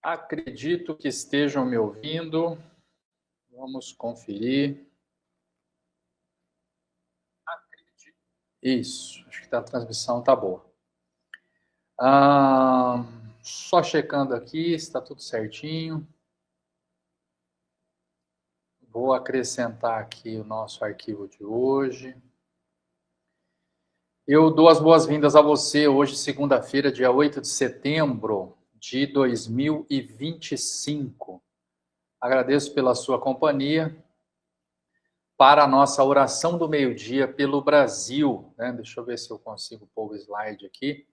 Acredito que estejam me ouvindo. Vamos conferir. Isso, acho que a transmissão está boa. Só checando aqui, está tudo certinho. Vou acrescentar aqui o nosso arquivo de hoje. Eu dou as boas-vindas a você hoje, segunda-feira, dia 8 de setembro de 2025. Agradeço pela sua companhia para a nossa oração do meio-dia pelo Brasil, né? Deixa eu ver se eu consigo pôr o slide aqui.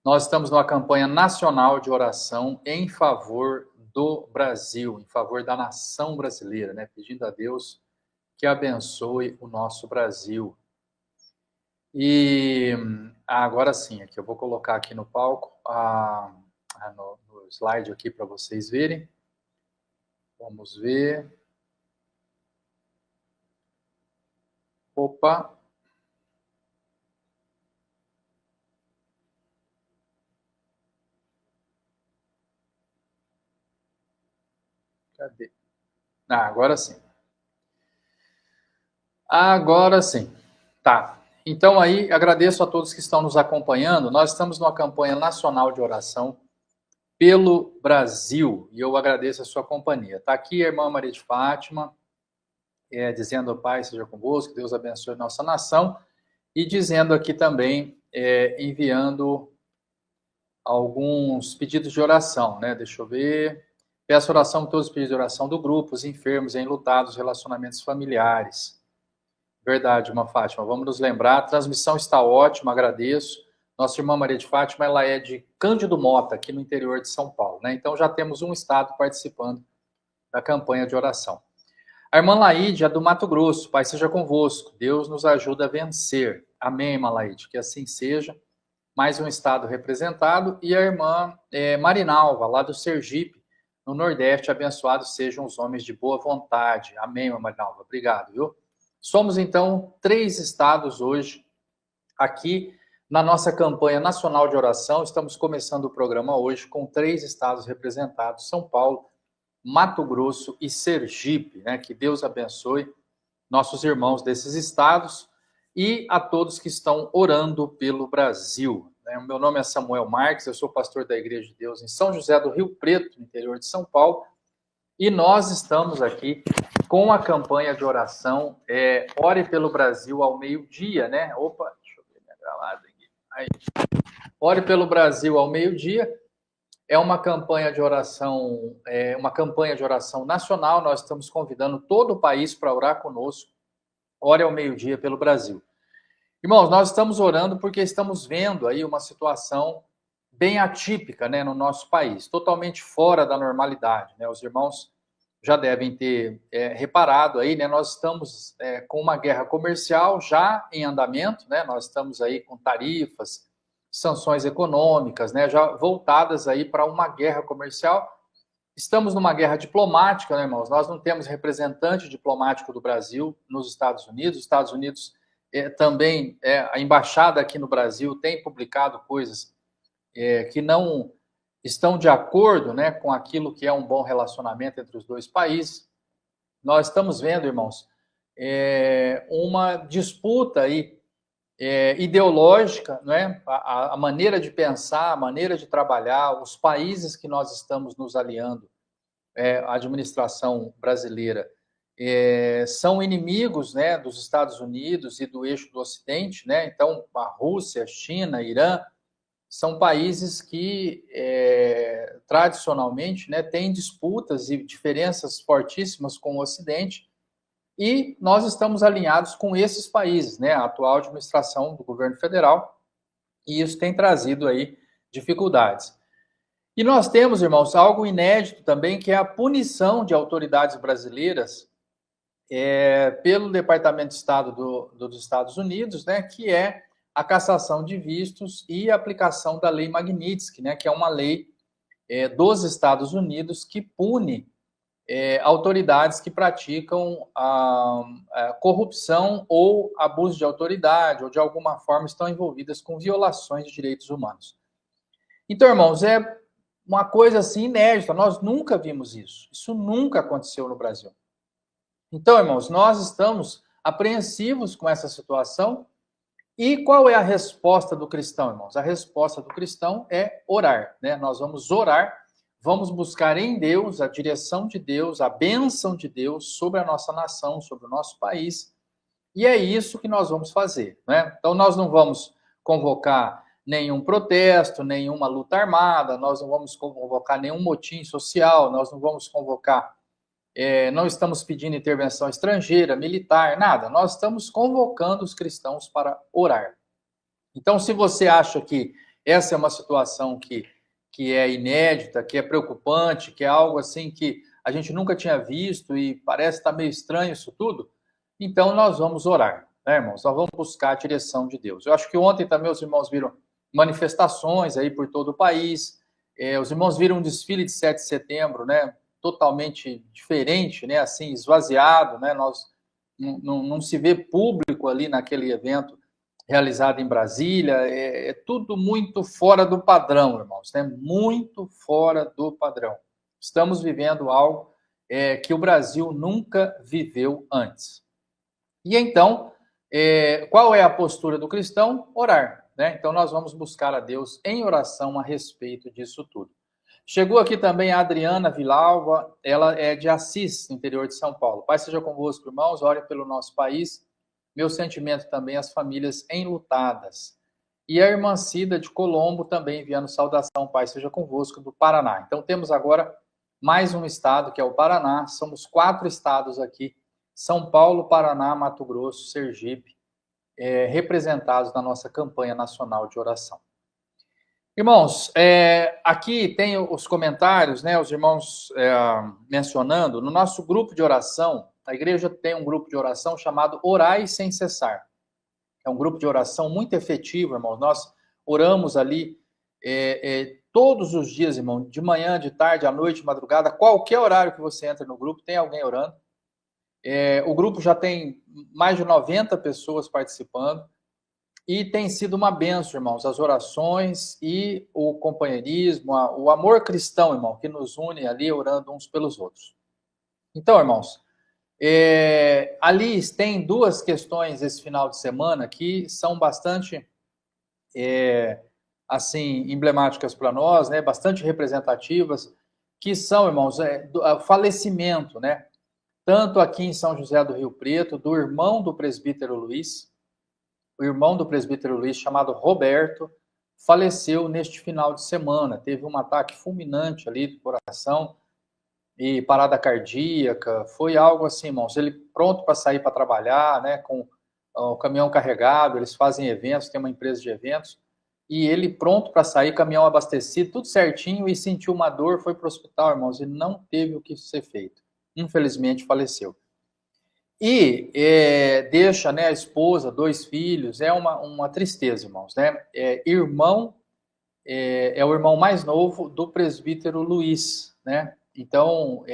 Nós estamos numa campanha nacional de oração em favor do Brasil, em favor da nação brasileira, né? Pedindo a Deus que abençoe o nosso Brasil. E agora sim, aqui eu vou colocar aqui no palco, no slide aqui para vocês verem. Vamos ver. Opa! Cadê? Agora sim. Agora sim. Tá. Então aí, agradeço a todos que estão nos acompanhando. Nós estamos numa campanha nacional de oração pelo Brasil e eu agradeço a sua companhia. Está aqui a irmã Maria de Fátima, dizendo: Pai seja convosco, Deus abençoe nossa nação, e dizendo aqui também, enviando alguns pedidos de oração, né? Deixa eu ver. Peço oração por todos os pedidos de oração do grupo, os enfermos, enlutados, relacionamentos familiares. Verdade, irmã Fátima, vamos nos lembrar. A transmissão está ótima, agradeço. Nossa irmã Maria de Fátima, ela é de Cândido Mota, aqui no interior de São Paulo, né? Então já temos um estado participando da campanha de oração. A irmã Laíde é do Mato Grosso. Pai seja convosco, Deus nos ajuda a vencer. Amém, irmã Laíde, que assim seja. Mais um estado representado. E a irmã Marinalva, lá do Sergipe, no Nordeste, abençoados sejam os homens de boa vontade. Amém, irmã Marinalva, obrigado, viu? Somos, então, 3 estados hoje aqui na nossa campanha nacional de oração. Estamos começando o programa hoje com 3 estados representados: São Paulo, Mato Grosso e Sergipe, né? Que Deus abençoe nossos irmãos desses estados e a todos que estão orando pelo Brasil. Né? O meu nome é Samuel Marques, eu sou pastor da Igreja de Deus em São José do Rio Preto, no interior de São Paulo, e nós estamos aqui com a campanha de oração Ore pelo Brasil ao meio-dia, né? Opa, deixa eu ver minha gravata aqui. Aí. Ore pelo Brasil ao meio-dia é uma campanha de oração, nacional. Nós estamos convidando todo o país para orar conosco. Ore ao meio-dia pelo Brasil. Irmãos, nós estamos orando porque estamos vendo aí uma situação bem atípica, né, no nosso país, totalmente fora da normalidade, né? Os irmãos já devem ter reparado aí, né? Nós estamos com uma guerra comercial já em andamento, né? Nós estamos aí com tarifas, sanções econômicas, né? Já voltadas aí para uma guerra comercial. Estamos numa guerra diplomática, né, irmãos? Nós não temos representante diplomático do Brasil nos Estados Unidos. Os Estados Unidos também, a embaixada aqui no Brasil tem publicado coisas que não estão de acordo, né, com aquilo que é um bom relacionamento entre os dois países. Nós estamos vendo, irmãos, uma disputa aí, ideológica, né? A maneira de pensar, a maneira de trabalhar, os países que nós estamos nos aliando, a administração brasileira, são inimigos, né, dos Estados Unidos e do eixo do Ocidente, né? Então, a Rússia, China, Irã, são países que, tradicionalmente, né, têm disputas e diferenças fortíssimas com o Ocidente, e nós estamos alinhados com esses países, né, a atual administração do governo federal, e isso tem trazido aí dificuldades. E nós temos, irmãos, algo inédito também, que é a punição de autoridades brasileiras pelo Departamento de Estado dos Estados Unidos, né, que é a cassação de vistos e a aplicação da Lei Magnitsky, né, que é uma lei dos Estados Unidos que pune autoridades que praticam a corrupção ou abuso de autoridade, ou de alguma forma estão envolvidas com violações de direitos humanos. Então, irmãos, uma coisa assim inédita, nós nunca vimos isso. Isso nunca aconteceu no Brasil. Então, irmãos, nós estamos apreensivos com essa situação. E qual é a resposta do cristão, irmãos? A resposta do cristão é orar, né? Nós vamos orar, vamos buscar em Deus a direção de Deus, a bênção de Deus sobre a nossa nação, sobre o nosso país. E é isso que nós vamos fazer, né? Então, nós não vamos convocar nenhum protesto, nenhuma luta armada, nós não vamos convocar nenhum motim social, nós não vamos convocar, não estamos pedindo intervenção estrangeira, militar, nada. Nós estamos convocando os cristãos para orar. Então, se você acha que essa é uma situação que é inédita, que é preocupante, que é algo assim que a gente nunca tinha visto e parece estar meio estranho isso tudo, então nós vamos orar, né, irmãos? Nós vamos buscar a direção de Deus. Eu acho que ontem também os irmãos viram manifestações aí por todo o país, os irmãos viram um desfile de 7 de setembro, né? Totalmente diferente, né? Assim, esvaziado, né? Nós não se vê público ali naquele evento realizado em Brasília, é tudo muito fora do padrão, irmãos, né? Muito fora do padrão. Estamos vivendo algo que o Brasil nunca viveu antes. E então, qual é a postura do cristão? Orar, né? Então nós vamos buscar a Deus em oração a respeito disso tudo. Chegou aqui também a Adriana Vilalva, ela é de Assis, no interior de São Paulo. Pai seja convosco, irmãos, ore pelo nosso país. Meu sentimento também às famílias enlutadas. E a irmã Cida de Colombo também enviando saudação, Pai seja convosco, do Paraná. Então temos agora mais um estado, que é o Paraná. Somos 4 estados aqui, São Paulo, Paraná, Mato Grosso, Sergipe, representados na nossa campanha nacional de oração. Irmãos, aqui tem os comentários, né, os irmãos mencionando, no nosso grupo de oração, a igreja tem um grupo de oração chamado Orai Sem Cessar. É um grupo de oração muito efetivo, irmãos. Nós oramos ali todos os dias, irmão, de manhã, de tarde, à noite, de madrugada, qualquer horário que você entra no grupo, tem alguém orando. O grupo já tem mais de 90 pessoas participando. E tem sido uma bênção, irmãos, as orações e o companheirismo, o amor cristão, irmão, que nos une ali orando uns pelos outros. Então, irmãos, ali tem 2 questões esse final de semana que são bastante, assim, emblemáticas para nós, né, bastante representativas, que são, irmãos, o falecimento, né, tanto aqui em São José do Rio Preto, do irmão do presbítero Luiz. O irmão do presbítero Luiz, chamado Roberto, faleceu neste final de semana. Teve um ataque fulminante ali do coração e parada cardíaca. Foi algo assim, irmãos. Ele pronto para sair para trabalhar, né, com o caminhão carregado. Eles fazem eventos, tem uma empresa de eventos. E ele pronto para sair, caminhão abastecido, tudo certinho, e sentiu uma dor, foi para o hospital, irmãos, e não teve o que ser feito. Infelizmente, faleceu. E deixa, né, a esposa, 2 filhos, é uma tristeza, irmãos, né? É o irmão mais novo do presbítero Luiz, né? Então,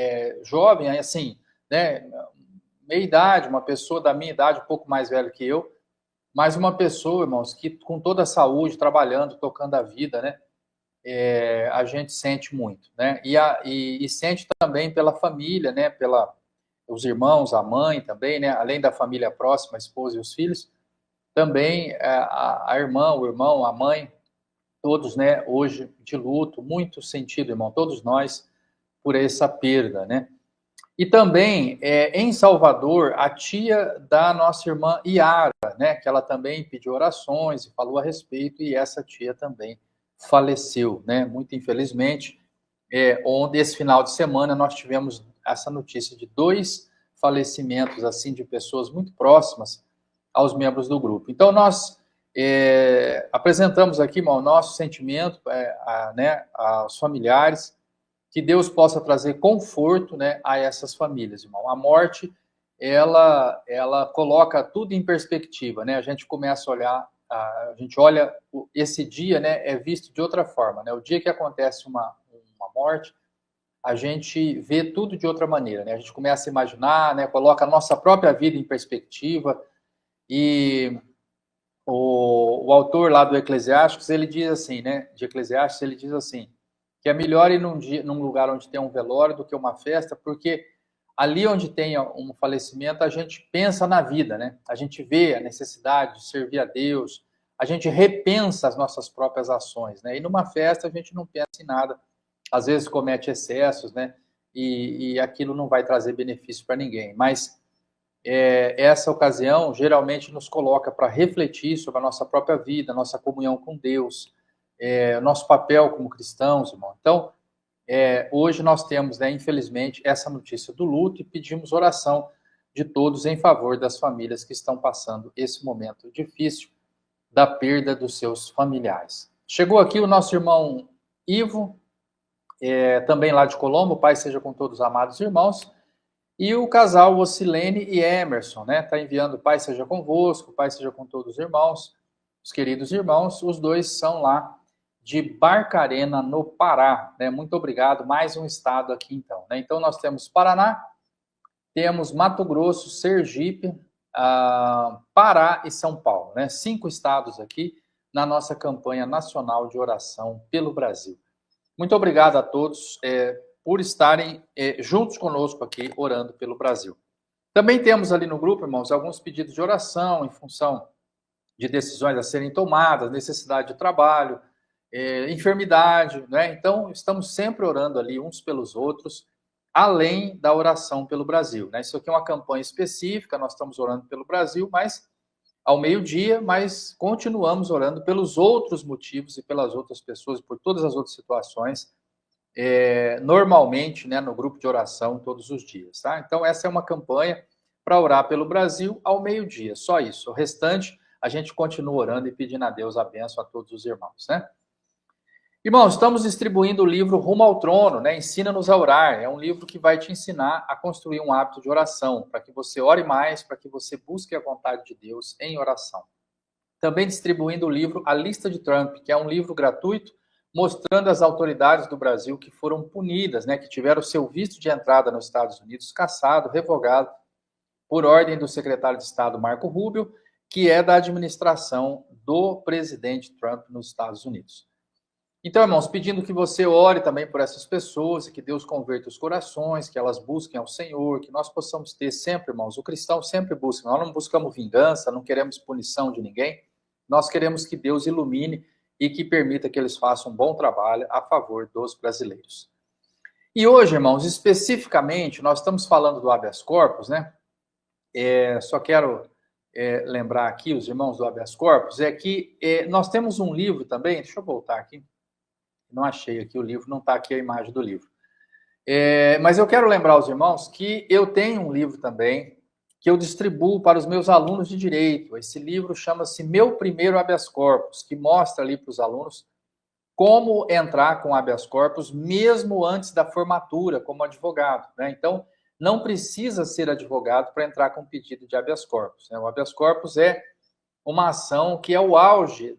jovem, assim, né, meia idade, uma pessoa da minha idade, um pouco mais velho que eu, mas uma pessoa, irmãos, que com toda a saúde, trabalhando, tocando a vida, né? A gente sente muito, né? E sente também pela família, né? Os irmãos, a mãe também, né? Além da família próxima, a esposa e os filhos, também a irmã, o irmão, a mãe, todos, né? Hoje de luto, muito sentido, irmão, todos nós, por essa perda, né? E também, em Salvador, a tia da nossa irmã Iara, né? Que ela também pediu orações e falou a respeito, e essa tia também faleceu, né? Muito infelizmente. Onde esse final de semana nós tivemos essa notícia de 2 falecimentos assim de pessoas muito próximas aos membros do grupo. Então nós apresentamos aqui, irmão, o nosso sentimento, né, aos familiares, que Deus possa trazer conforto, né, a essas famílias, irmão. A morte, ela coloca tudo em perspectiva, né? A gente começa a olhar, a gente olha esse dia, né, é visto de outra forma, né? O dia que acontece uma morte, a gente vê tudo de outra maneira, né? A gente começa a imaginar, né? Coloca a nossa própria vida em perspectiva. E o autor lá do Eclesiastes, ele diz assim, né? De Eclesiastes, ele diz assim: que é melhor ir num lugar onde tem um velório do que uma festa, porque ali onde tem um falecimento, a gente pensa na vida, né? A gente vê a necessidade de servir a Deus, a gente repensa as nossas próprias ações, né? E numa festa a gente não pensa em nada, às vezes comete excessos, né? E aquilo não vai trazer benefício para ninguém. Mas essa ocasião geralmente nos coloca para refletir sobre a nossa própria vida, a nossa comunhão com Deus, nosso papel como cristãos, irmão. Então, hoje nós temos, né, infelizmente, essa notícia do luto e pedimos oração de todos em favor das famílias que estão passando esse momento difícil da perda dos seus familiares. Chegou aqui o nosso irmão Ivo, também lá de Colombo, Pai seja com todos os amados irmãos, e o casal Ocilene e Emerson, né, tá enviando Pai seja convosco, Pai seja com todos os irmãos, os queridos irmãos, os dois são lá de Barcarena, no Pará, né? Muito obrigado, mais um estado aqui então, né? Então nós temos Paraná, temos Mato Grosso, Sergipe, Pará e São Paulo, né? 5 estados aqui na nossa campanha nacional de oração pelo Brasil. Muito obrigado a todos por estarem juntos conosco aqui, orando pelo Brasil. Também temos ali no grupo, irmãos, alguns pedidos de oração em função de decisões a serem tomadas, necessidade de trabalho, enfermidade, né? Então, estamos sempre orando ali uns pelos outros, além da oração pelo Brasil, né? Isso aqui é uma campanha específica, nós estamos orando pelo Brasil, mas ao meio-dia, mas continuamos orando pelos outros motivos e pelas outras pessoas, por todas as outras situações, normalmente, né, no grupo de oração todos os dias, tá? Então, essa é uma campanha para orar pelo Brasil ao meio-dia, só isso. O restante, a gente continua orando e pedindo a Deus a bênção a todos os irmãos, né? Irmãos, estamos distribuindo o livro Rumo ao Trono, né? Ensina-nos a orar. É um livro que vai te ensinar a construir um hábito de oração, para que você ore mais, para que você busque a vontade de Deus em oração. Também distribuindo o livro A Lista de Trump, que é um livro gratuito, mostrando as autoridades do Brasil que foram punidas, né? Que tiveram seu visto de entrada nos Estados Unidos cassado, revogado, por ordem do secretário de Estado Marco Rubio, que é da administração do presidente Trump nos Estados Unidos. Então, irmãos, pedindo que você ore também por essas pessoas e que Deus converta os corações, que elas busquem ao Senhor, que nós possamos ter sempre, irmãos, o cristão sempre busca. Nós não buscamos vingança, não queremos punição de ninguém. Nós queremos que Deus ilumine e que permita que eles façam um bom trabalho a favor dos brasileiros. E hoje, irmãos, especificamente, nós estamos falando do habeas corpus, né? Só quero lembrar aqui, os irmãos do habeas corpus, que nós temos um livro também, deixa eu voltar aqui. Não achei aqui o livro, não está aqui a imagem do livro. Mas eu quero lembrar aos irmãos que eu tenho um livro também, que eu distribuo para os meus alunos de direito. Esse livro chama-se Meu Primeiro Habeas Corpus, que mostra ali para os alunos como entrar com habeas corpus mesmo antes da formatura como advogado, né? Então, não precisa ser advogado para entrar com pedido de habeas corpus, né? O habeas corpus é uma ação que é o auge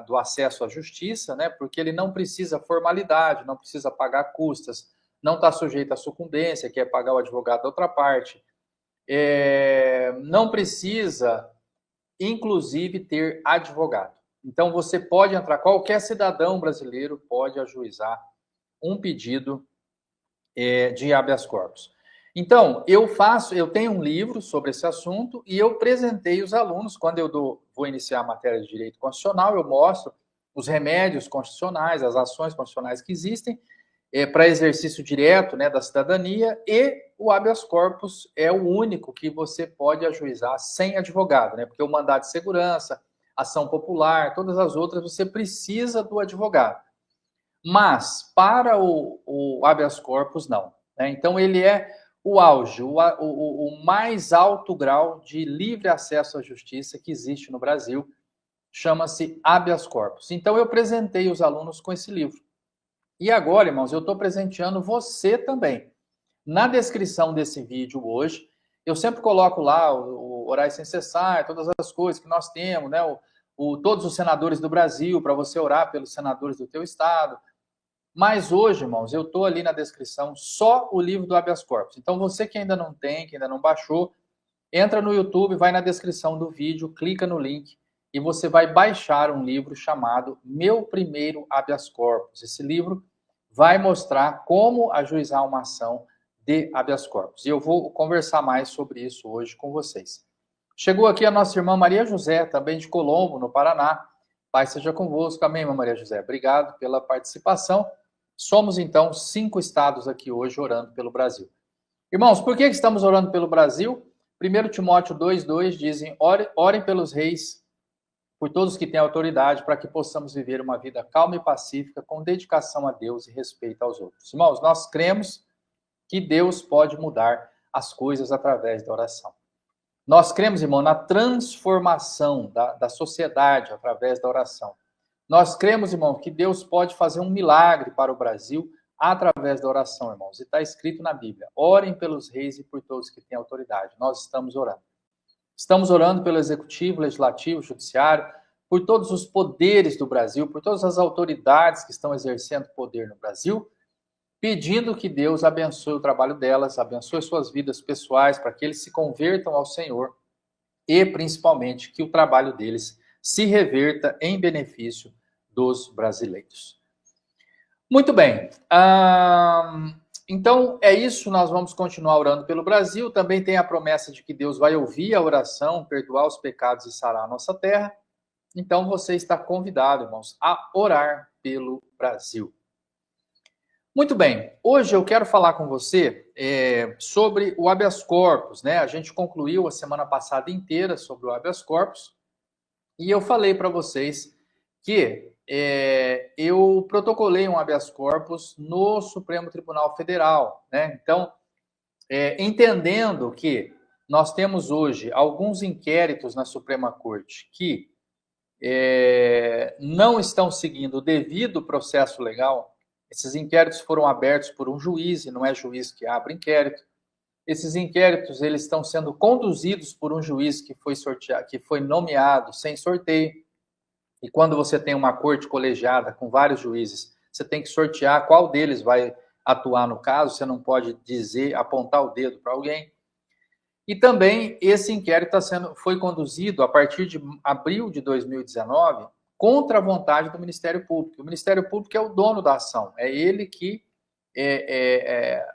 do acesso à justiça, né? Porque ele não precisa formalidade, não precisa pagar custas, não está sujeito à sucumbência, que é pagar o advogado da outra parte, não precisa, inclusive, ter advogado. Então, você pode entrar, qualquer cidadão brasileiro pode ajuizar um pedido de habeas corpus. Então, eu tenho um livro sobre esse assunto e eu apresentei os alunos, quando eu vou iniciar a matéria de direito constitucional, eu mostro os remédios constitucionais, as ações constitucionais que existem para exercício direto, né, da cidadania, e o habeas corpus é o único que você pode ajuizar sem advogado, né, porque o mandado de segurança, ação popular, todas as outras, você precisa do advogado. Mas, para o habeas corpus, não, né? Então, ele é o auge, o mais alto grau de livre acesso à justiça que existe no Brasil, chama-se habeas corpus. Então, eu apresentei os alunos com esse livro. E agora, irmãos, eu estou presenteando você também. Na descrição desse vídeo hoje, eu sempre coloco lá o Orar Sem Cessar, todas as coisas que nós temos, né? Todos os senadores do Brasil, para você orar pelos senadores do teu estado. Mas hoje, irmãos, eu estou ali na descrição só o livro do habeas corpus. Então, você que ainda não tem, que ainda não baixou, entra no YouTube, vai na descrição do vídeo, clica no link e você vai baixar um livro chamado Meu Primeiro Habeas Corpus. Esse livro vai mostrar como ajuizar uma ação de habeas corpus. E eu vou conversar mais sobre isso hoje com vocês. Chegou aqui a nossa irmã Maria José, também de Colombo, no Paraná. Pai seja convosco. Amém, irmã Maria José. Obrigado pela participação. Somos, então, 5 estados aqui hoje orando pelo Brasil. Irmãos, por que estamos orando pelo Brasil? 1 Timóteo 2,2 dizem, orem pelos reis, por todos que têm autoridade, para que possamos viver uma vida calma e pacífica, com dedicação a Deus e respeito aos outros. Irmãos, nós cremos que Deus pode mudar as coisas através da oração. Nós cremos, irmão, na transformação da sociedade através da oração. Nós cremos, irmão, que Deus pode fazer um milagre para o Brasil através da oração, irmãos. E está escrito na Bíblia, orem pelos reis e por todos que têm autoridade. Nós estamos orando. Estamos orando pelo Executivo, Legislativo, Judiciário, por todos os poderes do Brasil, por todas as autoridades que estão exercendo poder no Brasil, pedindo que Deus abençoe o trabalho delas, abençoe suas vidas pessoais, para que eles se convertam ao Senhor e, principalmente, que o trabalho deles se reverta em benefício dos brasileiros. Muito bem. Então, é isso, nós vamos continuar orando pelo Brasil. Também tem a promessa de que Deus vai ouvir a oração, perdoar os pecados e sarar a nossa terra. Então, você está convidado, irmãos, a orar pelo Brasil. Muito bem, hoje eu quero falar com você sobre o habeas corpus, né? A gente concluiu a semana passada inteira sobre o habeas corpus e eu falei para vocês que eu protocolei um habeas corpus no Supremo Tribunal Federal, né? Então, entendendo que nós temos hoje alguns inquéritos na Suprema Corte que não estão seguindo o devido processo legal. Esses inquéritos foram abertos por um juiz, e não é juiz que abre inquérito. Esses inquéritos eles estão sendo conduzidos por um juiz que foi nomeado sem sorteio. E quando você tem uma corte colegiada com vários juízes, você tem que sortear qual deles vai atuar no caso, você não pode apontar o dedo para alguém. E também esse inquérito foi conduzido a partir de abril de 2019, contra a vontade do Ministério Público. O Ministério Público é o dono da ação, é ele que é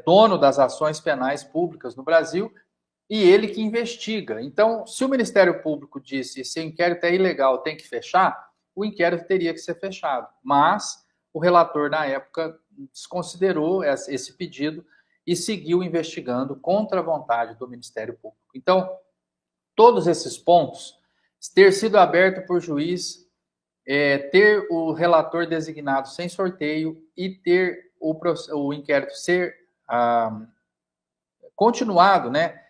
dono das ações penais públicas no Brasil e ele que investiga. Então, se o Ministério Público disse se o inquérito é ilegal, tem que fechar, o inquérito teria que ser fechado. Mas o relator, na época, desconsiderou esse pedido e seguiu investigando contra a vontade do Ministério Público. Então, todos esses pontos, ter sido aberto por juiz, ter o relator designado sem sorteio e ter o inquérito ser continuado, né,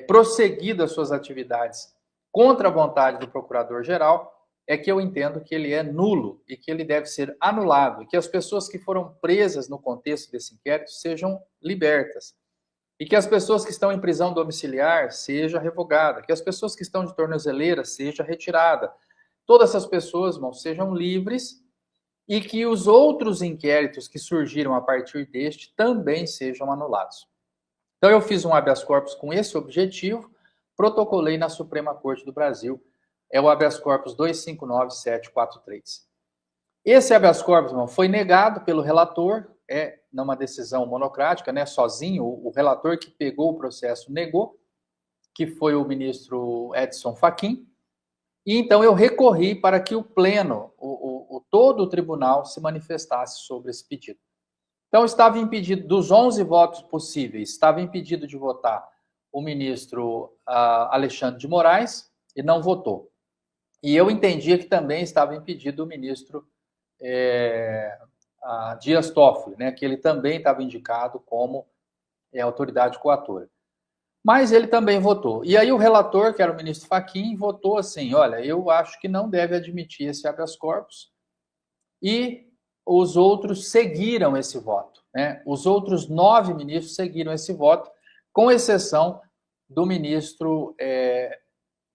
prosseguido as suas atividades contra a vontade do procurador-geral, é que eu entendo que ele é nulo e que ele deve ser anulado, e que as pessoas que foram presas no contexto desse inquérito sejam libertas, e que as pessoas que estão em prisão domiciliar seja revogada, que as pessoas que estão de tornozeleira seja retirada. Todas essas pessoas, irmãos, sejam livres e que os outros inquéritos que surgiram a partir deste também sejam anulados. Então, eu fiz um habeas corpus com esse objetivo, protocolei na Suprema Corte do Brasil, é o habeas corpus 259743. Esse habeas corpus, irmão, foi negado pelo relator, numa decisão monocrática, né, sozinho, o relator que pegou o processo negou, que foi o ministro Edson Fachin, e então eu recorri para que o pleno, todo o tribunal se manifestasse sobre esse pedido. Então estava impedido, dos 11 votos possíveis, estava impedido de votar o ministro Alexandre de Moraes, e não votou. E eu entendia que também estava impedido o ministro Dias Toffoli, né, que ele também estava indicado como autoridade coatora. Mas ele também votou. E aí o relator, que era o ministro Fachin, votou assim, olha, eu acho que não deve admitir esse habeas corpus. E os outros seguiram esse voto, né? Os outros 9 ministros seguiram esse voto, com exceção do ministro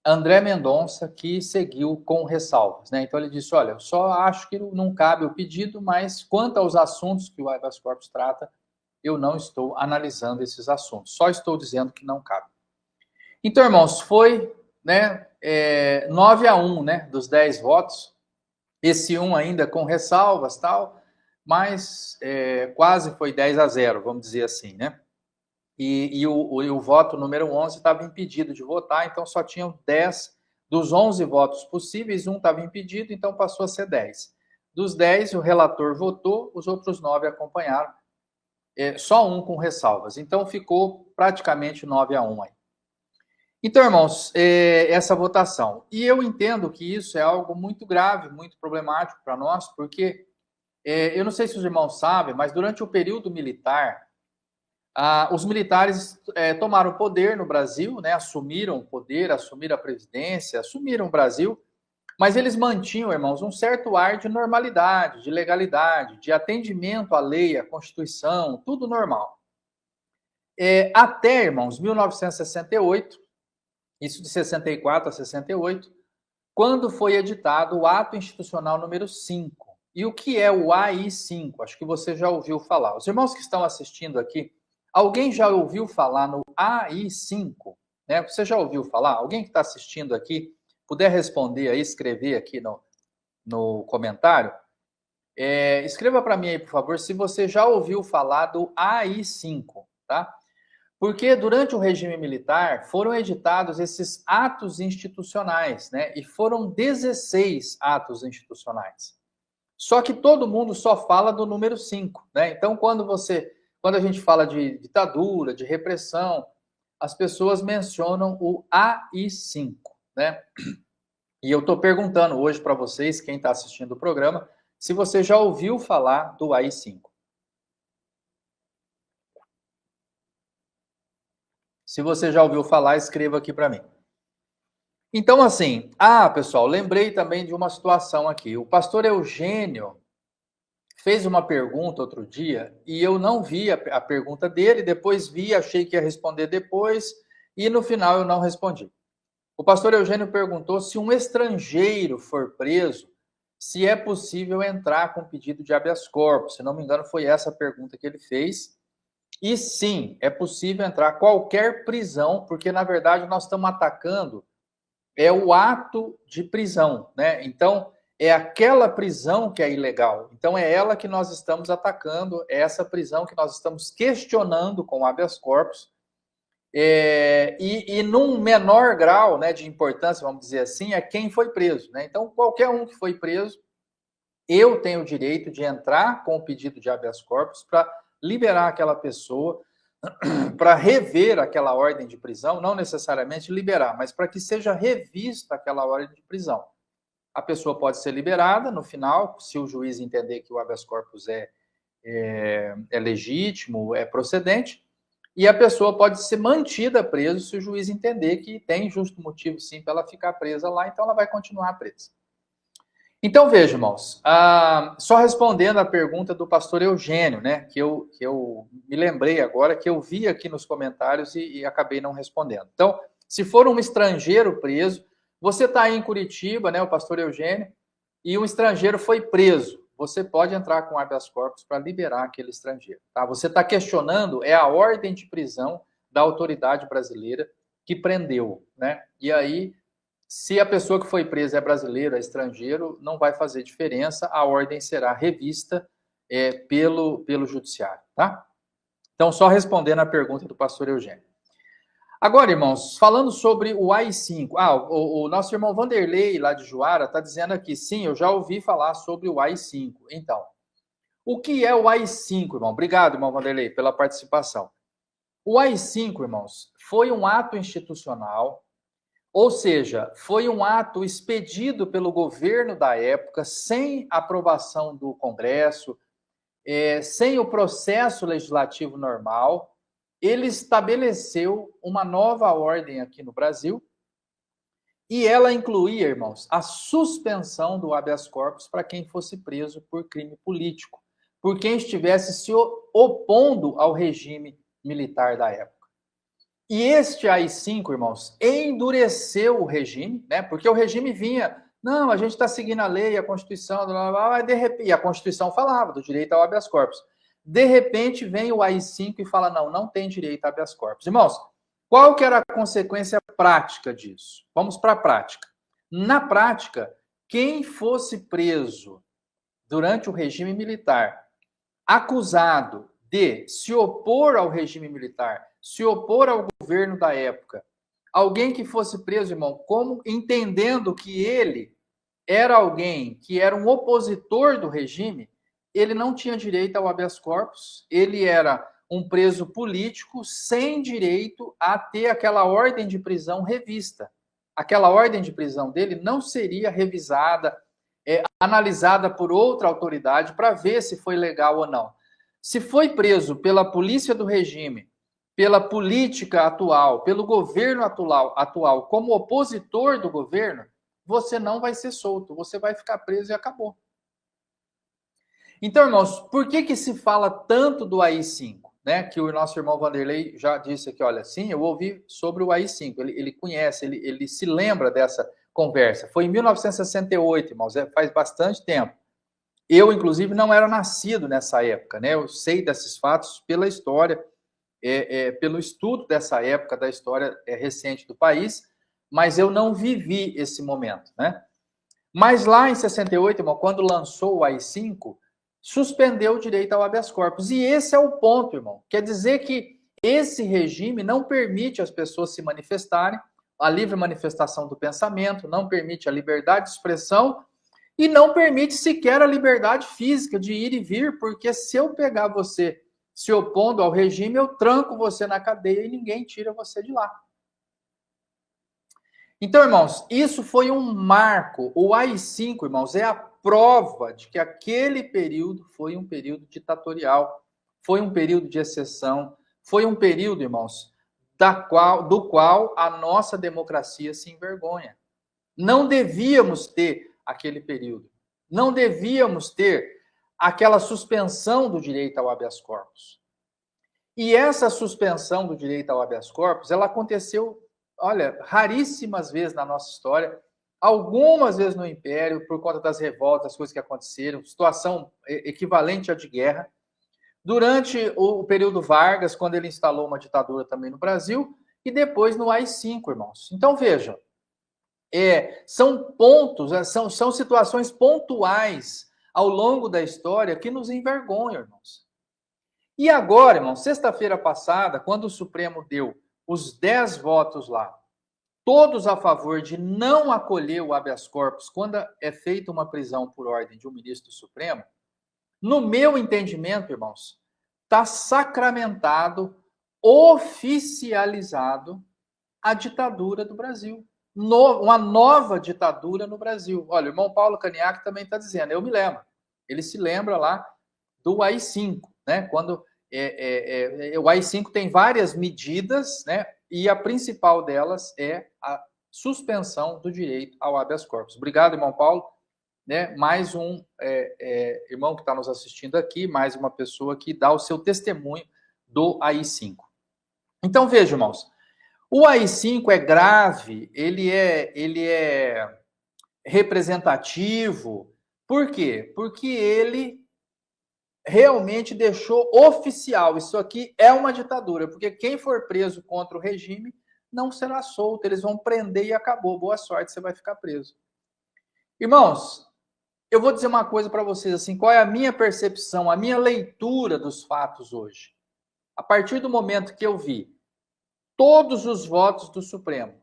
André Mendonça, que seguiu com ressalvas, né? Então ele disse, olha, eu só acho que não cabe o pedido, mas quanto aos assuntos que o habeas corpus trata, eu não estou analisando esses assuntos, só estou dizendo que não cabe. Então, irmãos, foi, né, 9-1, né, dos 10 votos, esse 1 ainda com ressalvas, tal, mas quase foi 10-0, vamos dizer assim, né? E o voto número 11 estava impedido de votar, então só tinham 10 dos 11 votos possíveis, um estava impedido, então passou a ser 10. Dos 10, o relator votou, os outros 9 acompanharam, só um com ressalvas. Então ficou praticamente 9-1 aí. Então, irmãos, essa votação. E eu entendo que isso é algo muito grave, muito problemático para nós, porque eu não sei se os irmãos sabem, mas durante o período militar, os militares tomaram o poder no Brasil, né, assumiram o poder, assumiram a presidência, assumiram o Brasil, mas eles mantinham, irmãos, um certo ar de normalidade, de legalidade, de atendimento à lei, à Constituição, tudo normal. Até, irmãos, 1968, isso de 64 a 68, quando foi editado o Ato Institucional número 5. E o que é o AI-5? Acho que você já ouviu falar. Os irmãos que estão assistindo aqui, alguém já ouviu falar no AI-5? Né? Você já ouviu falar? Alguém que está assistindo aqui, puder responder aí, escrever aqui no comentário, escreva para mim aí, por favor, se você já ouviu falar do AI-5, tá? Porque durante o regime militar foram editados esses atos institucionais, né? E foram 16 atos institucionais. Só que todo mundo só fala do número 5, né? Então, quando a gente fala de ditadura, de repressão, as pessoas mencionam o AI-5, né? E eu estou perguntando hoje para vocês, quem está assistindo o programa, se você já ouviu falar do AI-5. Se você já ouviu falar, escreva aqui para mim. Então, assim, pessoal, lembrei também de uma situação aqui. O pastor Eugênio fez uma pergunta outro dia e eu não vi a pergunta dele, depois vi, achei que ia responder depois e no final eu não respondi. O pastor Eugênio perguntou se um estrangeiro for preso, se é possível entrar com pedido de habeas corpus. Se não me engano, foi essa a pergunta que ele fez. E sim, é possível entrar qualquer prisão, porque na verdade nós estamos atacando o ato de prisão, né? Então, é aquela prisão que é ilegal. Então, é ela que nós estamos atacando, é essa prisão que nós estamos questionando com o habeas corpus. E num menor grau, né, de importância, vamos dizer assim, é quem foi preso, né? Então, qualquer um que foi preso, eu tenho o direito de entrar com o pedido de habeas corpus para liberar aquela pessoa, para rever aquela ordem de prisão, não necessariamente liberar, mas para que seja revista aquela ordem de prisão. A pessoa pode ser liberada no final, se o juiz entender que o habeas corpus é legítimo, é procedente, e a pessoa pode ser mantida presa se o juiz entender que tem justo motivo, sim, para ela ficar presa lá, então ela vai continuar presa. Então, veja, irmãos, só respondendo a pergunta do pastor Eugênio, né, que eu me lembrei agora, que eu vi aqui nos comentários e acabei não respondendo. Então, se for um estrangeiro preso, você está aí em Curitiba, né, o pastor Eugênio, e um estrangeiro foi preso, você pode entrar com habeas corpus para liberar aquele estrangeiro. Tá? Você está questionando a ordem de prisão da autoridade brasileira que prendeu, né? E aí, se a pessoa que foi presa é brasileiro, é estrangeiro, não vai fazer diferença, a ordem será revista pelo judiciário, tá? Então, só respondendo a pergunta do pastor Eugênio. Agora, irmãos, falando sobre o AI-5. O nosso irmão Vanderlei, lá de Juara, está dizendo aqui, sim, eu já ouvi falar sobre o AI-5. Então, o que é o AI-5, irmão? Obrigado, irmão Vanderlei, pela participação. O AI-5, irmãos, foi um ato institucional, ou seja, foi um ato expedido pelo governo da época, sem aprovação do Congresso, sem o processo legislativo normal. Ele estabeleceu uma nova ordem aqui no Brasil e ela incluía, irmãos, a suspensão do habeas corpus para quem fosse preso por crime político, por quem estivesse se opondo ao regime militar da época. E este AI-5, irmãos, endureceu o regime, né? Porque o regime vinha, não, a gente está seguindo a lei, a Constituição, blá, blá, blá, de repente, e a Constituição falava do direito ao habeas corpus. De repente vem o AI-5 e fala, não tem direito a habeas corpus. Irmãos, qual que era a consequência prática disso? Vamos para a prática. Na prática, quem fosse preso durante o regime militar acusado de se opor ao regime militar, se opor ao governo da época, alguém que fosse preso, irmão, como entendendo que ele era alguém que era um opositor do regime, ele não tinha direito ao habeas corpus, ele era um preso político sem direito a ter aquela ordem de prisão revista. Aquela ordem de prisão dele não seria revisada, analisada por outra autoridade para ver se foi legal ou não. Se foi preso pela polícia do regime, pela política atual, pelo governo atual como opositor do governo, você não vai ser solto, você vai ficar preso e acabou. Então, irmãos, por que se fala tanto do AI-5? Né? Que o nosso irmão Vanderlei já disse aqui, olha, sim, eu ouvi sobre o AI-5, ele conhece, ele se lembra dessa conversa. Foi em 1968, irmãos, faz bastante tempo. Eu, inclusive, não era nascido nessa época, né? Eu sei desses fatos pela história, pelo estudo dessa época da história recente do país, mas eu não vivi esse momento, né? Mas lá em 68, irmão, quando lançou o AI-5, suspendeu o direito ao habeas corpus. E esse é o ponto, irmão. Quer dizer que esse regime não permite as pessoas se manifestarem, a livre manifestação do pensamento, não permite a liberdade de expressão e não permite sequer a liberdade física de ir e vir, porque se eu pegar você se opondo ao regime, eu tranco você na cadeia e ninguém tira você de lá. Então, irmãos, isso foi um marco. O AI-5, irmãos, é a prova de que aquele período foi um período ditatorial, foi um período de exceção, foi um período, irmãos, do qual a nossa democracia se envergonha. Não devíamos ter aquele período. Não devíamos ter aquela suspensão do direito ao habeas corpus. E essa suspensão do direito ao habeas corpus, ela aconteceu, olha, raríssimas vezes na nossa história, algumas vezes no Império, por conta das revoltas, das coisas que aconteceram, situação equivalente à de guerra. Durante o período Vargas, quando ele instalou uma ditadura também no Brasil, e depois no AI-5, irmãos. Então, vejam, são pontos, são situações pontuais ao longo da história que nos envergonham, irmãos. E agora, irmãos, sexta-feira passada, quando o Supremo deu os 10 votos lá, todos a favor de não acolher o habeas corpus quando é feita uma prisão por ordem de um ministro do Supremo, no meu entendimento, irmãos, está sacramentado, oficializado a ditadura do Brasil. Uma nova ditadura no Brasil. Olha, o irmão Paulo Caniac também está dizendo, eu me lembro. Ele se lembra lá do AI-5, né? Quando o AI-5 tem várias medidas, né? E a principal delas é a suspensão do direito ao habeas corpus. Obrigado, irmão Paulo. Né? Mais um irmão que está nos assistindo aqui, mais uma pessoa que dá o seu testemunho do AI-5. Então, veja, irmãos, o AI-5 é grave, ele é representativo. Por quê? Porque ele realmente deixou oficial, isso aqui é uma ditadura, porque quem for preso contra o regime não será solto, eles vão prender e acabou, boa sorte, você vai ficar preso. Irmãos, eu vou dizer uma coisa para vocês, assim, qual é a minha percepção, a minha leitura dos fatos hoje. A partir do momento que eu vi todos os votos do Supremo,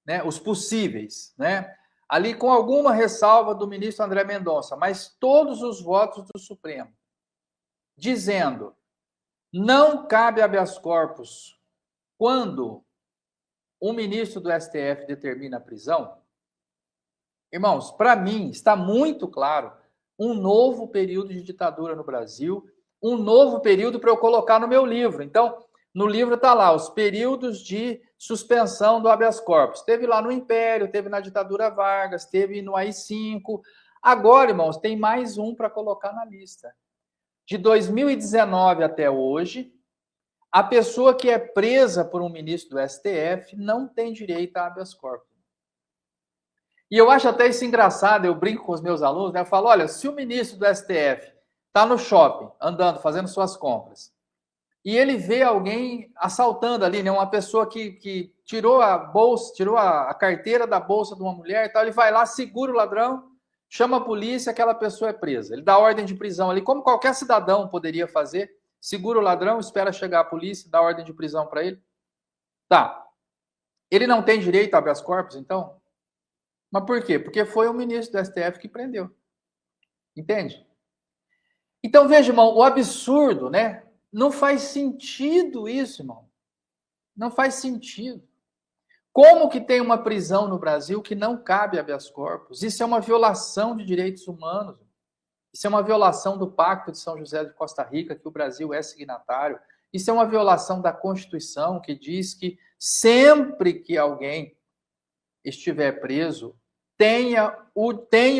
né, os possíveis, né, ali com alguma ressalva do ministro André Mendonça, mas todos os votos do Supremo, dizendo, não cabe habeas corpus quando um ministro do STF determina a prisão. Irmãos, para mim está muito claro um novo período de ditadura no Brasil, um novo período para eu colocar no meu livro. Então, no livro está lá os períodos de suspensão do habeas corpus. Teve lá no Império, teve na ditadura Vargas, teve no AI-5. Agora, irmãos, tem mais um para colocar na lista. De 2019 até hoje, a pessoa que é presa por um ministro do STF não tem direito a habeas corpus. E eu acho até isso engraçado, eu brinco com os meus alunos, né? Eu falo, olha, se o ministro do STF está no shopping, andando, fazendo suas compras, e ele vê alguém assaltando ali, né? Uma pessoa que tirou a bolsa, tirou a carteira da bolsa de uma mulher e tal, ele vai lá, segura o ladrão, chama a polícia, aquela pessoa é presa. Ele dá ordem de prisão ali, como qualquer cidadão poderia fazer. Segura o ladrão, espera chegar a polícia, dá ordem de prisão para ele. Tá. Ele não tem direito a habeas corpus, então? Mas por quê? Porque foi o ministro do STF que prendeu. Entende? Então, veja, irmão, o absurdo, né? Não faz sentido isso, irmão. Não faz sentido. Como que tem uma prisão no Brasil que não cabe habeas corpus? Isso é uma violação de direitos humanos. Isso é uma violação do Pacto de São José de Costa Rica, que o Brasil é signatário. Isso é uma violação da Constituição, que diz que sempre que alguém estiver preso, tenha o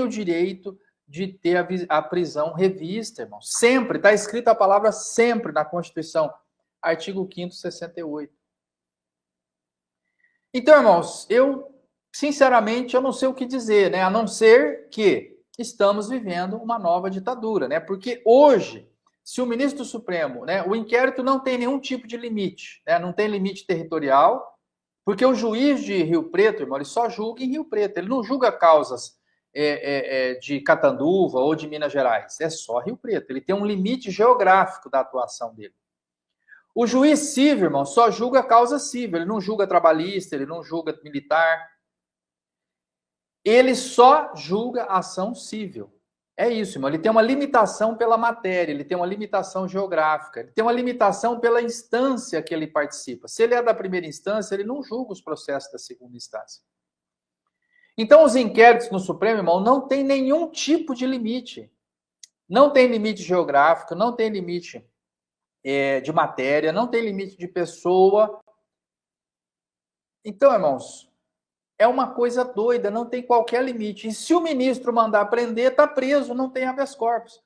direito de ter a prisão revista, irmão. Sempre, está escrita a palavra sempre na Constituição, artigo 5º, 68. Então, irmãos, sinceramente, eu não sei o que dizer, né? A não ser que estamos vivendo uma nova ditadura, né? Porque hoje, se o ministro do Supremo, né, o inquérito não tem nenhum tipo de limite, né? Não tem limite territorial, porque o juiz de Rio Preto, irmão, ele só julga em Rio Preto, ele não julga causas de Catanduva ou de Minas Gerais, é só Rio Preto, ele tem um limite geográfico da atuação dele. O juiz civil, irmão, só julga causa civil, ele não julga trabalhista, ele não julga militar, ele só julga ação civil. É isso, irmão, ele tem uma limitação pela matéria, ele tem uma limitação geográfica, ele tem uma limitação pela instância que ele participa. Se ele é da primeira instância, ele não julga os processos da segunda instância. Então, os inquéritos no Supremo, irmão, não tem nenhum tipo de limite. Não tem limite geográfico, não tem limite de matéria, não tem limite de pessoa. Então, irmãos, é uma coisa doida, não tem qualquer limite. E se o ministro mandar prender, está preso, não tem habeas corpus.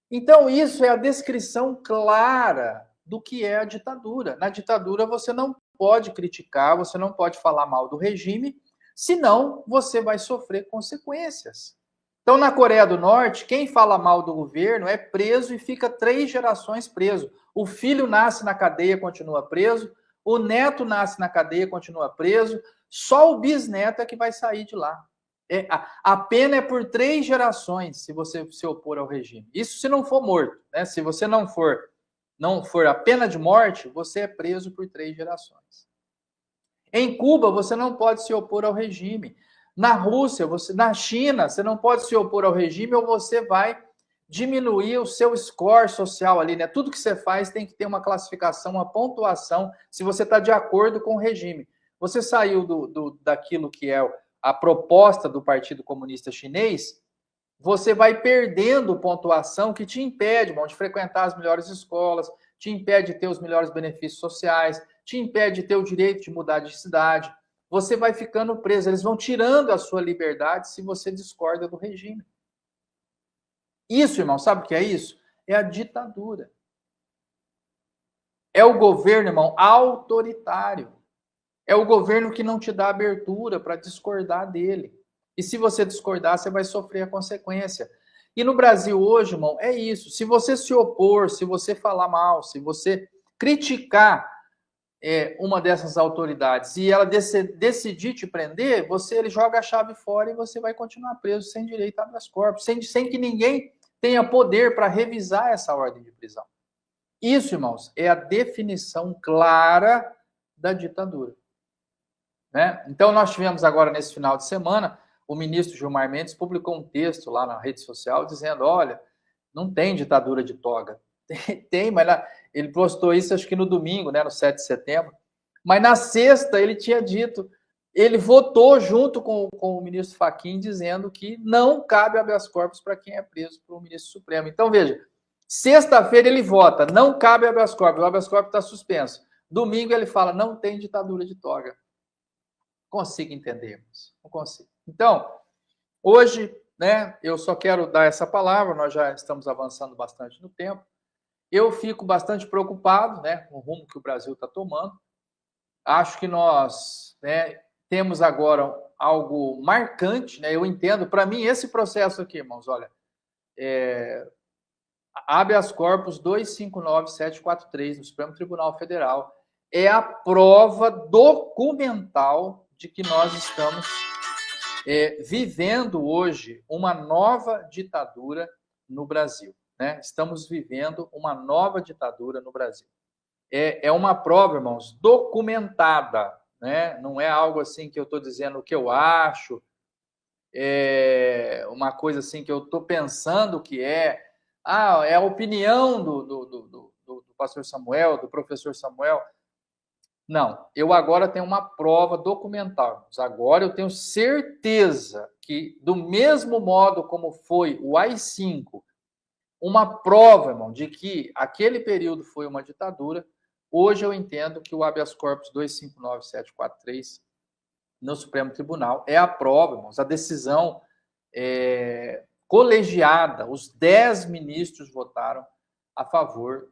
Então, isso é a descrição clara do que é a ditadura. Na ditadura, você não pode criticar, você não pode falar mal do regime, senão você vai sofrer consequências. Então, na Coreia do Norte, quem fala mal do governo é preso e fica 3 gerações preso. O filho nasce na cadeia, continua preso. O neto nasce na cadeia, continua preso. Só o bisneto é que vai sair de lá. A pena é por 3 gerações, se você se opor ao regime. Isso se não for morto, né? Se você não for a pena de morte, você é preso por 3 gerações. Em Cuba, você não pode se opor ao regime. Na Rússia, na China, você não pode se opor ao regime ou você vai diminuir o seu score social ali, né? Tudo que você faz tem que ter uma classificação, uma pontuação, se você está de acordo com o regime. Você saiu daquilo que é a proposta do Partido Comunista Chinês, você vai perdendo pontuação que te impede, irmão, de frequentar as melhores escolas, te impede de ter os melhores benefícios sociais, te impede de ter o direito de mudar de cidade. Você vai ficando preso, eles vão tirando a sua liberdade se você discorda do regime. Isso, irmão, sabe o que é isso? É a ditadura. É o governo, irmão, autoritário. É o governo que não te dá abertura para discordar dele. E se você discordar, você vai sofrer a consequência. E no Brasil hoje, irmão, é isso. Se você se opor, se você falar mal, se você criticar uma dessas autoridades e ela decidir te prender, ele joga a chave fora e você vai continuar preso sem direito a habeas corpus, sem que ninguém tenha poder para revisar essa ordem de prisão. Isso, irmãos, é a definição clara da ditadura. Né? Então, nós tivemos agora, nesse final de semana, o ministro Gilmar Mendes publicou um texto lá na rede social dizendo, olha, não tem ditadura de toga. Tem, mas ele postou isso acho que no domingo, né, no 7 de setembro. Mas na sexta ele tinha dito, ele votou junto com o ministro Fachin dizendo que não cabe habeas corpus para quem é preso pelo ministro Supremo. Então, veja, sexta-feira ele vota, não cabe habeas corpus, o habeas corpus está suspenso. Domingo ele fala, não tem ditadura de toga. Consigo entendermos, não consigo. Então, hoje, né, eu só quero dar essa palavra, nós já estamos avançando bastante no tempo. Eu fico bastante preocupado, né, com o rumo que o Brasil está tomando. Acho que nós, né, temos agora algo marcante, né? Eu entendo, para mim, esse processo aqui, irmãos, olha, habeas corpus 259743 no Supremo Tribunal Federal é a prova documental de que nós estamos vivendo hoje uma nova ditadura no Brasil, né? Estamos vivendo uma nova ditadura no Brasil. É uma prova, irmãos, documentada, né? Não é algo assim que eu estou dizendo o que eu acho, é uma coisa assim que eu estou pensando que é a opinião do pastor Samuel, do professor Samuel. Não, eu agora tenho uma prova documental. Agora eu tenho certeza que, do mesmo modo como foi o AI-5, uma prova, irmão, de que aquele período foi uma ditadura, hoje eu entendo que o habeas corpus 259743 no Supremo Tribunal é a prova, irmãos, a decisão colegiada, os 10 ministros votaram a favor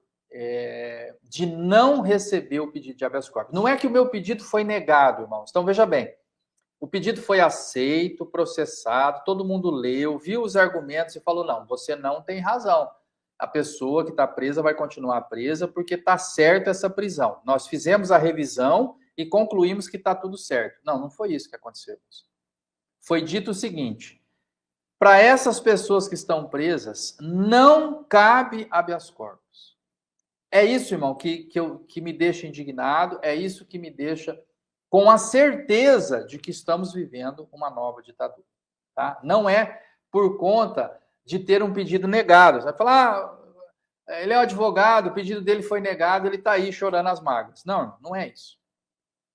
de não receber o pedido de habeas corpus. Não é que o meu pedido foi negado, irmãos. Então, veja bem, o pedido foi aceito, processado, todo mundo leu, viu os argumentos e falou, não, você não tem razão. A pessoa que está presa vai continuar presa porque está certa essa prisão. Nós fizemos a revisão e concluímos que está tudo certo. Não, não foi isso que aconteceu. Foi dito o seguinte, para essas pessoas que estão presas, não cabe habeas corpus. É isso, irmão, que me deixa indignado, é isso que me deixa com a certeza de que estamos vivendo uma nova ditadura. Tá? Não é por conta de ter um pedido negado. Você vai falar, ele é um advogado, o pedido dele foi negado, ele está aí chorando as mágoas. Não, não é isso.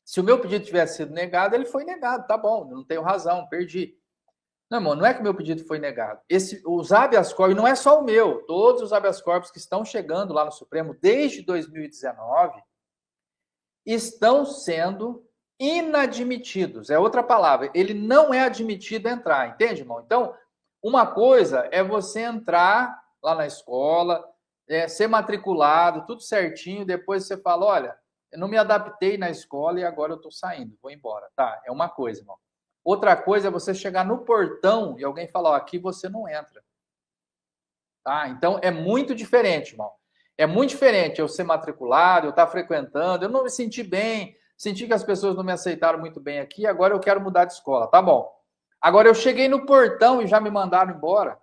Se o meu pedido tivesse sido negado, ele foi negado, tá bom, não tenho razão, perdi. Não, irmão, não é que o meu pedido foi negado. Os habeas corpus, não é só o meu, todos os habeas corpus que estão chegando lá no Supremo desde 2019 estão sendo inadmitidos. É outra palavra. Ele não é admitido a entrar, entende, irmão? Então, uma coisa é você entrar lá na escola, ser matriculado, tudo certinho, depois você fala, olha, eu não me adaptei na escola e agora eu estou saindo, vou embora. Tá, é uma coisa, irmão. Outra coisa é você chegar no portão e alguém falar, ó, aqui você não entra. Tá? Então, é muito diferente, irmão. É muito diferente eu ser matriculado, eu estar frequentando, eu não me senti bem, senti que as pessoas não me aceitaram muito bem aqui, agora eu quero mudar de escola. Tá bom. Agora, eu cheguei no portão e já me mandaram embora.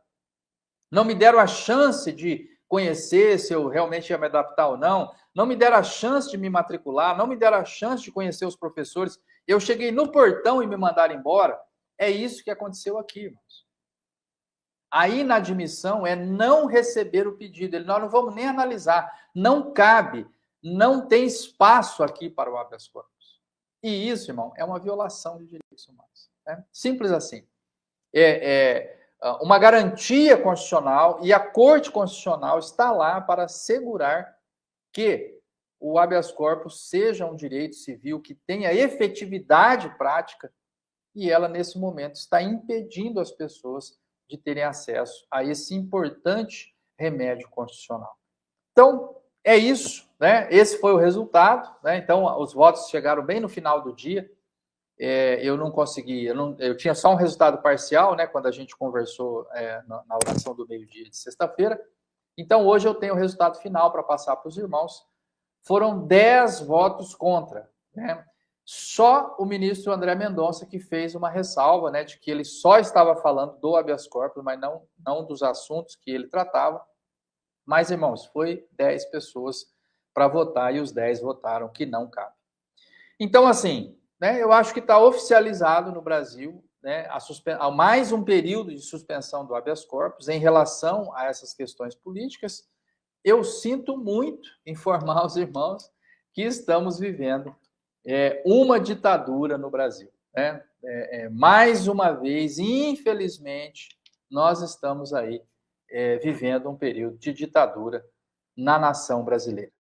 Não me deram a chance de conhecer se eu realmente ia me adaptar ou não. Não me deram a chance de me matricular, não me deram a chance de conhecer os professores. Eu cheguei no portão e me mandaram embora. É isso que aconteceu aqui, irmãos. A inadmissão é não receber o pedido. Nós não vamos nem analisar. Não cabe, não tem espaço aqui para o habeas corpus. E isso, irmão, é uma violação de direitos humanos. Né? Simples assim. Uma garantia constitucional e a Corte Constitucional está lá para assegurar que o habeas corpus seja um direito civil que tenha efetividade prática e ela, nesse momento, está impedindo as pessoas de terem acesso a esse importante remédio constitucional. Então, é isso, né? Esse foi o resultado, né? Então, os votos chegaram bem no final do dia. Eu não consegui, eu tinha só um resultado parcial, né? Quando a gente conversou na oração do meio-dia de sexta-feira. Então, hoje eu tenho o resultado final para passar para os irmãos. Foram 10 votos contra, né? Só o ministro André Mendonça que fez uma ressalva, né, de que ele só estava falando do habeas corpus, mas não dos assuntos que ele tratava. Mas, irmãos, foi 10 pessoas para votar e os 10 votaram que não cabe. Então, assim, né, eu acho que está oficializado no Brasil, né, mais um período de suspensão do habeas corpus em relação a essas questões políticas. Eu sinto muito informar os irmãos que estamos vivendo uma ditadura no Brasil. Né? Mais uma vez, infelizmente, nós estamos aí vivendo um período de ditadura na nação brasileira.